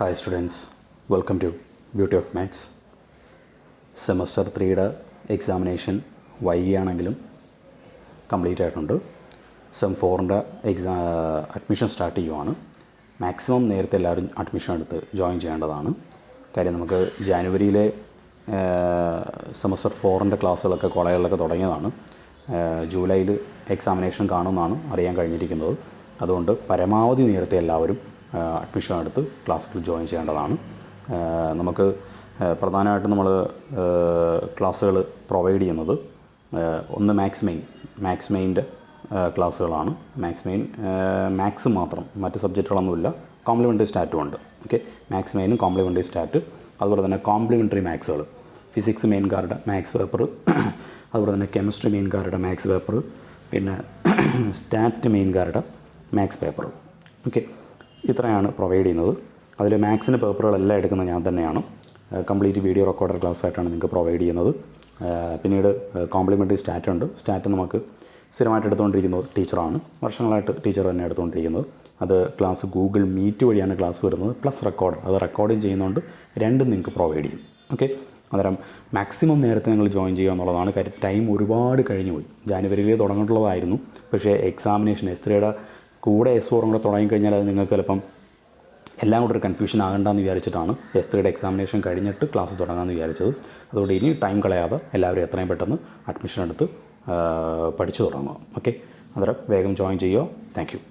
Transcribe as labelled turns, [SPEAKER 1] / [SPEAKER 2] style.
[SPEAKER 1] Hi students, welcome to Beauty of Maths. Semester 3യുടെ examination വൈകിയാണെങ്കിലും complete ആയിട്ടുണ്ട്. Sem 4ൻ്റെ അഡ്മിഷൻ സ്റ്റാർട്ട് ചെയ്യുവാണ്. മാക്സിമം നേരത്തെ എല്ലാവരും അഡ്മിഷൻ എടുത്ത് ജോയിൻ ചെയ്യേണ്ടതാണ്. കാര്യം നമുക്ക് ജാനുവരിയിലെ സെമസ്റ്റർ 4ൻ്റെ ക്ലാസ്സുകളൊക്കെ കോളേജുകളിലൊക്കെ തുടങ്ങിയതാണ്. ജൂലൈയിൽ എക്സാമിനേഷൻ കാണുമെന്നാണ് അറിയാൻ കഴിഞ്ഞിരിക്കുന്നത്. അതുകൊണ്ട് പരമാവധി നേരത്തെ എല്ലാവരും അഡ്മിഷൻ എടുത്ത് ക്ലാസ്സിൽ ജോയിൻ ചെയ്യേണ്ടതാണ്. നമുക്ക് പ്രധാനമായിട്ടും നമ്മൾ ക്ലാസ്സുകൾ പ്രൊവൈഡ് ചെയ്യുന്നത് ഒന്ന് മാത്സ് മെയിൻ്റെ ക്ലാസ്സുകളാണ്. മാത്സ് മാത്രം, മറ്റ് സബ്ജക്റ്റുകളൊന്നുമില്ല. കോംപ്ലിമെൻ്ററി സ്റ്റാറ്റും ഉണ്ട്. ഓക്കെ, മാത്സ് മെയിനും കോംപ്ലിമെൻ്ററി സ്റ്റാറ്റ്, അതുപോലെ തന്നെ കോംപ്ലിമെൻ്ററി മാത്സുകൾ, ഫിസിക്സ് മെയിൻകാരുടെ മാത്സ് പേപ്പർ, അതുപോലെ തന്നെ കെമിസ്ട്രി മെയിൻകാരുടെ മാത്സ് പേപ്പർ, പിന്നെ സ്റ്റാറ്റ് മെയിൻകാരുടെ മാത്സ് പേപ്പർ. ഓക്കെ, ഇത്രയാണ് പ്രൊവൈഡ് ചെയ്യുന്നത്. അതിൽ മാത്സിന് പേപ്പറുകളെല്ലാം എടുക്കുന്നത് ഞാൻ തന്നെയാണ്. കംപ്ലീറ്റ് വീഡിയോ റെക്കോർഡർ ക്ലാസ് ആയിട്ടാണ് നിങ്ങൾക്ക് പ്രൊവൈഡ് ചെയ്യുന്നത്. പിന്നീട് കോംപ്ലിമെൻ്ററി സ്റ്റാറ്റ് ഉണ്ട്. സ്റ്റാറ്റ് നമുക്ക് സ്ഥിരമായിട്ട് എടുത്തുകൊണ്ടിരിക്കുന്നത് ടീച്ചറാണ്. വർഷങ്ങളായിട്ട് ടീച്ചർ തന്നെ എടുത്തുകൊണ്ടിരിക്കുന്നത്. അത് ക്ലാസ് ഗൂഗിൾ മീറ്റ് വഴിയാണ് ക്ലാസ് വരുന്നത്, പ്ലസ് റെക്കോർഡ്. അത് റെക്കോർഡിങ് ചെയ്യുന്നതുകൊണ്ട് രണ്ടും നിങ്ങൾക്ക് പ്രൊവൈഡ് ചെയ്യും. ഓക്കെ, അന്നേരം മാക്സിമം നേരത്തെ നിങ്ങൾ ജോയിൻ ചെയ്യുക എന്നുള്ളതാണ് കാര്യം. ടൈം ഒരുപാട് കഴിഞ്ഞു പോയി. ജാനുവരിയിൽ തുടങ്ങിയിട്ടുള്ളതായിരുന്നു. പക്ഷേ എക്സാമിനേഷൻ S3യുടെ കൂടെ S4 കൂടെ തുടങ്ങിക്കഴിഞ്ഞാൽ അത് നിങ്ങൾക്ക് ചിലപ്പം എല്ലാം കൂടെ ഒരു കൺഫ്യൂഷൻ ആകണ്ടെന്ന് വിചാരിച്ചിട്ടാണ് S3യുടെ എക്സാമിനേഷൻ കഴിഞ്ഞിട്ട് ക്ലാസ് തുടങ്ങാമെന്ന് വിചാരിച്ചത്. അതുകൊണ്ട് ഇനി ടൈം കളയാതെ എല്ലാവരും എത്രയും പെട്ടെന്ന് അഡ്മിഷൻ എടുത്ത് പഠിച്ചു തുടങ്ങുക. ഓക്കെ, അന്നേരം വേഗം ജോയിൻ ചെയ്യുക. Thank you.